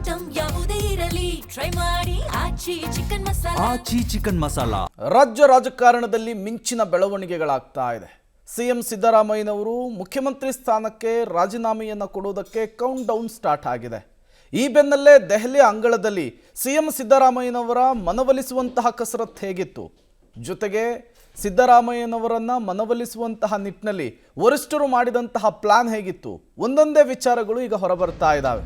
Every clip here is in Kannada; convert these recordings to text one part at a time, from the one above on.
ಐಟಂ ಯಾವುದೇ ಇರಲಿ ಟ್ರೈ ಮಾಡಿ ಆಚಿ ಚಿಕನ್ ಮಸಾಲಾ. ರಾಜ್ಯ ರಾಜಕಾರಣದಲ್ಲಿ ಮಿಂಚಿನ ಬೆಳವಣಿಗೆಗಳಾಗ್ತಾ ಇದೆ. ಸಿಎಂ ಸಿದ್ದರಾಮಯ್ಯನವರು ಮುಖ್ಯಮಂತ್ರಿ ಸ್ಥಾನಕ್ಕೆ ರಾಜೀನಾಮೆಯನ್ನು ಕೊಡುವುದಕ್ಕೆ ಕೌಂಟ್ ಡೌನ್ ಸ್ಟಾರ್ಟ್ ಆಗಿದೆ. ಈ ಬೆನ್ನಲ್ಲೇ ದೆಹಲಿ ಅಂಗಳದಲ್ಲಿ ಸಿಎಂ ಸಿದ್ದರಾಮಯ್ಯನವರ ಮನವೊಲಿಸುವಂತಹ ಕಸರತ್ತು ಹೇಗಿತ್ತು, ಜೊತೆಗೆ ಸಿದ್ದರಾಮಯ್ಯನವರನ್ನ ಮನವೊಲಿಸುವಂತಹ ನಿಟ್ಟಿನಲ್ಲಿ ವರಿಷ್ಠರು ಮಾಡಿದಂತಹ ಪ್ಲಾನ್ ಹೇಗಿತ್ತು, ಒಂದೊಂದೇ ವಿಚಾರಗಳು ಈಗ ಹೊರಬರ್ತಾ ಇದ್ದಾವೆ.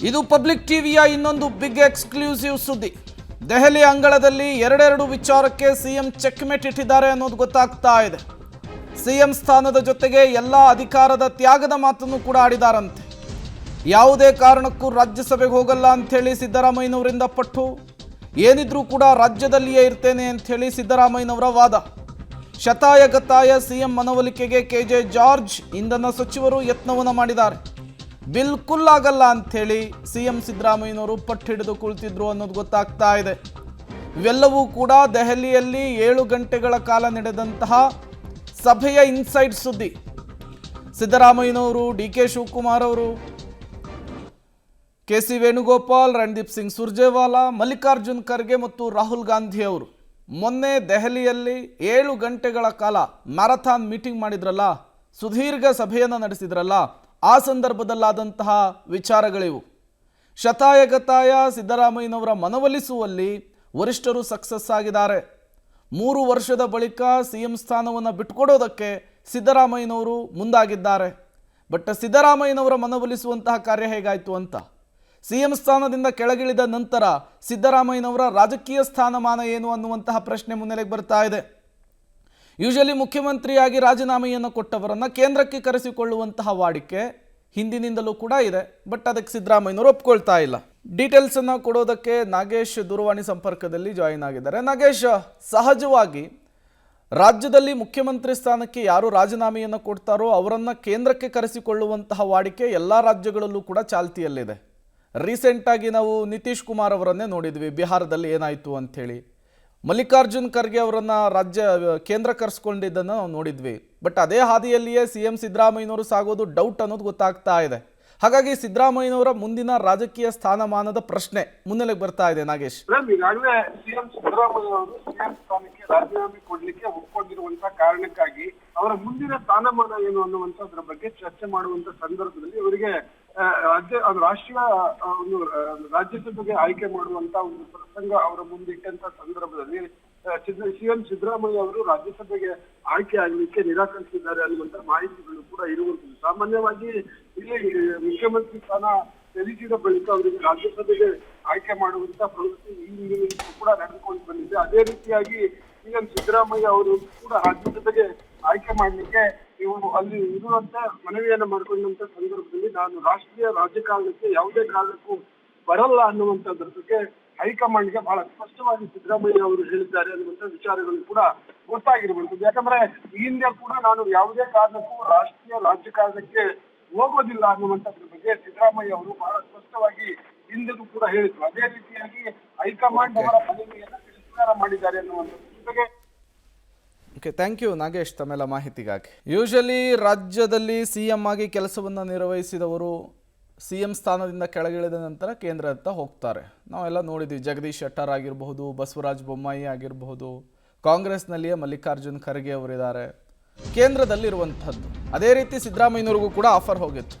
ಇದು ಪಬ್ಲಿಕ್ ಟಿವಿಯ ಇನ್ನೊಂದು ಬಿಗ್ ಎಕ್ಸ್ಕ್ಲೂಸಿವ್ ಸುದ್ದಿ. ದೆಹಲಿ ಅಂಗಳದಲ್ಲಿ ಎರಡೆರಡು ವಿಚಾರಕ್ಕೆ ಸಿಎಂ ಚೆಕ್ಮೇಟ್ ಇಟ್ಟಿದ್ದಾರೆ ಅನ್ನೋದು ಗೊತ್ತಾಗ್ತಾ ಇದೆ. ಸಿಎಂ ಸ್ಥಾನದ ಜೊತೆಗೆ ಎಲ್ಲ ಅಧಿಕಾರದ ತ್ಯಾಗದ ಮಾತನ್ನು ಕೂಡ ಆಡಿದಾರಂತೆ. ಯಾವುದೇ ಕಾರಣಕ್ಕೂ ರಾಜ್ಯಸಭೆಗೆ ಹೋಗಲ್ಲ ಅಂಥೇಳಿ ಸಿದ್ದರಾಮಯ್ಯನವರಿಂದ ಪಟ್ಟು, ಏನಿದ್ರೂ ಕೂಡ ರಾಜ್ಯದಲ್ಲಿಯೇ ಇರ್ತೇನೆ ಅಂಥೇಳಿ ಸಿದ್ದರಾಮಯ್ಯನವರ ವಾದ. ಶತಾಯಗತಾಯ ಸಿಎಂ ಮನವೊಲಿಕೆಗೆ ಕೆಜೆ ಜಾರ್ಜ್ ಇಂಧನ ಸಚಿವರು ಯತ್ನವನ್ನು ಮಾಡಿದ್ದಾರೆ. ಬಿಲ್ಕುಲ್ ಆಗಲ್ಲ ಅಂಥೇಳಿ ಸಿಎಂ ಸಿದ್ದರಾಮಯ್ಯನವರು ಪಟ್ಟು ಹಿಡಿದು ಕುಳಿತಿದ್ರು ಅನ್ನೋದು ಗೊತ್ತಾಗ್ತಾ ಇದೆ. ಇವೆಲ್ಲವೂ ಕೂಡ ದೆಹಲಿಯಲ್ಲಿ 7 ಗಂಟೆಗಳ ಕಾಲ ನಡೆದಂತಹ ಸಭೆಯ ಇನ್ಸೈಡ್ ಸುದ್ದಿ. ಸಿದ್ದರಾಮಯ್ಯನವರು, ಡಿ.ಕೆ. ಶಿವಕುಮಾರ್ ಅವರು, ಕೆ.ಸಿ. ವೇಣುಗೋಪಾಲ್, ರಣದೀಪ್ ಸಿಂಗ್ ಸುರ್ಜೇವಾಲಾ, ಮಲ್ಲಿಕಾರ್ಜುನ್ ಖರ್ಗೆ ಮತ್ತು ರಾಹುಲ್ ಗಾಂಧಿ ಅವರು ಮೊನ್ನೆ ದೆಹಲಿಯಲ್ಲಿ 7 ಗಂಟೆಗಳ ಕಾಲ ಮ್ಯಾರಥಾನ್ ಮೀಟಿಂಗ್ ಮಾಡಿದ್ರಲ್ಲ, ಸುದೀರ್ಘ ಸಭೆಯನ್ನು ನಡೆಸಿದ್ರಲ್ಲ, ಆ ಸಂದರ್ಭದಲ್ಲಾದಂತಹ ವಿಚಾರಗಳಿವು. ಶತಾಯಗತಾಯ ಸಿದ್ದರಾಮಯ್ಯನವರ ಮನವೊಲಿಸುವಲ್ಲಿ ವರಿಷ್ಠರು ಸಕ್ಸಸ್ ಆಗಿದ್ದಾರೆ. 3 ವರ್ಷದ ಬಳಿಕ ಸಿಎಂ ಸ್ಥಾನವನ್ನು ಬಿಟ್ಕೊಡೋದಕ್ಕೆ ಸಿದ್ದರಾಮಯ್ಯನವರು ಮುಂದಾಗಿದ್ದಾರೆ. ಬಟ್ ಸಿದ್ದರಾಮಯ್ಯನವರ ಮನವೊಲಿಸುವಂತಹ ಕಾರ್ಯ ಹೇಗಾಯಿತು ಅಂತ, ಸಿಎಂ ಸ್ಥಾನದಿಂದ ಕೆಳಗಿಳಿದ ನಂತರ ಸಿದ್ದರಾಮಯ್ಯನವರ ರಾಜಕೀಯ ಸ್ಥಾನಮಾನ ಏನು ಅನ್ನುವಂತಹ ಪ್ರಶ್ನೆ ಮುನ್ನೆಲೆಗೆ ಬರ್ತಾ ಇದೆ. ಯೂಶಲಿ ಮುಖ್ಯಮಂತ್ರಿಯಾಗಿ ರಾಜೀನಾಮೆಯನ್ನು ಕೊಟ್ಟವರನ್ನು ಕೇಂದ್ರಕ್ಕೆ ಕರೆಸಿಕೊಳ್ಳುವಂತಹ ವಾಡಿಕೆ ಹಿಂದಿನಿಂದಲೂ ಕೂಡ ಇದೆ. ಬಟ್ ಅದಕ್ಕೆ ಸಿದ್ದರಾಮಯ್ಯನವರು ಒಪ್ಕೊಳ್ತಾ ಇಲ್ಲ. ಡೀಟೇಲ್ಸನ್ನು ಕೊಡೋದಕ್ಕೆ ನಾಗೇಶ್ ದೂರವಾಣಿ ಸಂಪರ್ಕದಲ್ಲಿ ಜಾಯಿನ್ ಆಗಿದ್ದಾರೆ. ನಾಗೇಶ್, ಸಹಜವಾಗಿ ರಾಜ್ಯದಲ್ಲಿ ಮುಖ್ಯಮಂತ್ರಿ ಸ್ಥಾನಕ್ಕೆ ಯಾರು ರಾಜೀನಾಮೆಯನ್ನು ಕೊಡ್ತಾರೋ ಅವರನ್ನು ಕೇಂದ್ರಕ್ಕೆ ಕರೆಸಿಕೊಳ್ಳುವಂತಹ ವಾಡಿಕೆ ಎಲ್ಲ ರಾಜ್ಯಗಳಲ್ಲೂ ಕೂಡ ಚಾಲ್ತಿಯಲ್ಲಿದೆ. ರೀಸೆಂಟಾಗಿ ನಾವು ನಿತೀಶ್ ಕುಮಾರ್ ಅವರನ್ನೇ ನೋಡಿದ್ವಿ, ಬಿಹಾರದಲ್ಲಿ ಏನಾಯಿತು ಅಂಥೇಳಿ. ಮಲ್ಲಿಕಾರ್ಜುನ್ ಖರ್ಗೆ ಅವರನ್ನು ಕೇಂದ್ರ ಕರೆಸ್ಕೊಂಡಿದ್ದನ್ನು ನಾವು ನೋಡಿದ್ವಿ. ಬಟ್ ಅದೇ ಹಾದಿಯಲ್ಲಿಯೇ ಸಿಎಂ ಸಿದ್ದರಾಮಯ್ಯನವರು ಸಾಗೋದು ಡೌಟ್ ಅನ್ನೋದು ಗೊತ್ತಾಗ್ತಾ ಇದೆ. ಹಾಗಾಗಿ ಸಿದ್ದರಾಮಯ್ಯನವರ ಮುಂದಿನ ರಾಜಕೀಯ ಸ್ಥಾನಮಾನದ ಪ್ರಶ್ನೆ ಮುನ್ನೆಲೆಗೆ ಬರ್ತಾ ಇದೆ. ನಾಗೇಶ್, ಈಗಾಗಲೇ ಸಿಎಂ ಸಿದ್ದರಾಮಯ್ಯ ಅವರು ಸಿಎಂ ಸ್ಥಾನಕ್ಕೆ ರಾಜೀನಾಮೆ ಕೊಡ್ಲಿಕ್ಕೆ ಒಪ್ಕೊಂಡಿರುವಂತಹ ಕಾರಣಕ್ಕಾಗಿ ಅವರ ಮುಂದಿನ ಸ್ಥಾನಮಾನ ಏನು ಅನ್ನುವಂಥದ್ರ ಬಗ್ಗೆ ಚರ್ಚೆ ಮಾಡುವಂತ ಸಂದರ್ಭದಲ್ಲಿ ಅವರಿಗೆ ರಾಷ್ಟ್ರೀಯ ಒಂದು ರಾಜ್ಯಸಭೆಗೆ ಆಯ್ಕೆ ಮಾಡುವಂತ ಒಂದು ಪ್ರಸಂಗ ಅವರ ಮುಂದಿಟ್ಟಂತ ಸಂದರ್ಭದಲ್ಲಿ ಸಿಎಂ ಸಿದ್ದರಾಮಯ್ಯ ಅವರು ರಾಜ್ಯಸಭೆಗೆ ಆಯ್ಕೆ ಆಗಲಿಕ್ಕೆ ನಿರಾಕರಿಸಿದ್ದಾರೆ ಅನ್ನುವಂತ ಮಾಹಿತಿಗಳು ಕೂಡ ಇರುವಂತದ್ದು. ಸಾಮಾನ್ಯವಾಗಿ ಇಲ್ಲಿ ಮುಖ್ಯಮಂತ್ರಿ ಸ್ಥಾನ ತ್ಯಜಿಸಿದ ಬಳಿಕ ಅವರಿಗೆ ರಾಜ್ಯಸಭೆಗೆ ಆಯ್ಕೆ ಮಾಡುವಂತ ಪ್ರವೃತ್ತಿ ಈ ಕೂಡ ನಡೆದುಕೊಂಡು ಬಂದಿದೆ. ಅದೇ ರೀತಿಯಾಗಿ ಸಿಎಂ ಸಿದ್ದರಾಮಯ್ಯ ಅವರು ಕೂಡ ರಾಜ್ಯಸಭೆಗೆ ಆಯ್ಕೆ ಮಾಡಲಿಕ್ಕೆ ಇವರು ಅಲ್ಲಿ ಇರುವಂತ ಮನವಿಯನ್ನ ಮಾಡಿಕೊಂಡಂತ ಸಂದರ್ಭದಲ್ಲಿ ನಾನು ರಾಷ್ಟ್ರೀಯ ರಾಜಕಾರಣಕ್ಕೆ ಯಾವುದೇ ಕಾರಣಕ್ಕೂ ಬರಲ್ಲ ಅನ್ನುವಂಥದ್ರ ಬಗ್ಗೆ ಹೈಕಮಾಂಡ್ಗೆ ಬಹಳ ಸ್ಪಷ್ಟವಾಗಿ ಸಿದ್ದರಾಮಯ್ಯ ಅವರು ಹೇಳಿದ್ದಾರೆ ಅನ್ನುವಂಥ ವಿಚಾರಗಳು ಕೂಡ ಗೊತ್ತಾಗಿರುವಂತದ್ದು. ಯಾಕಂದ್ರೆ ಈ ಹಿಂದೆ ಕೂಡ ನಾನು ಯಾವುದೇ ಕಾರಣಕ್ಕೂ ರಾಷ್ಟ್ರೀಯ ರಾಜಕಾರಣಕ್ಕೆ ಹೋಗೋದಿಲ್ಲ ಅನ್ನುವಂಥದ್ರ ಬಗ್ಗೆ ಸಿದ್ದರಾಮಯ್ಯ ಅವರು ಬಹಳ ಸ್ಪಷ್ಟವಾಗಿ ಹಿಂದೆಗೂ ಕೂಡ ಹೇಳಿದ್ರು. ಅದೇ ರೀತಿಯಾಗಿ ಹೈಕಮಾಂಡ್ ಅವರ ಮನವಿಯನ್ನ ತಿರಸ್ಕಾರ ಮಾಡಿದ್ದಾರೆ ಅನ್ನುವಂಥದ್ದು. ಜೊತೆಗೆ ಓಕೆ, ಥ್ಯಾಂಕ್ ಯು ನಾಗೇಶ್ ತಮ್ಮೆಲ್ಲ ಮಾಹಿತಿಗಾಗಿ. ಯೂಶಲಿ ರಾಜ್ಯದಲ್ಲಿ ಸಿಎಂ ಆಗಿ ಕೆಲಸವನ್ನು ನಿರ್ವಹಿಸಿದವರು ಸಿಎಂ ಸ್ಥಾನದಿಂದ ಕೆಳಗಿಳಿದ ನಂತರ ಕೇಂದ್ರ ಅಂತ ಹೋಗ್ತಾರೆ. ನಾವೆಲ್ಲ ನೋಡಿದ್ವಿ, ಜಗದೀಶ್ ಶೆಟ್ಟರ್ ಆಗಿರಬಹುದು, ಬಸವರಾಜ ಬೊಮ್ಮಾಯಿ ಆಗಿರಬಹುದು, ಕಾಂಗ್ರೆಸ್ನಲ್ಲಿಯೇ ಮಲ್ಲಿಕಾರ್ಜುನ್ ಖರ್ಗೆ ಅವರಿದ್ದಾರೆ, ಕೇಂದ್ರದಲ್ಲಿರುವಂಥದ್ದು. ಅದೇ ರೀತಿ ಸಿದ್ದರಾಮಯ್ಯನವ್ರಿಗೂ ಕೂಡ ಆಫರ್ ಹೋಗಿತ್ತು.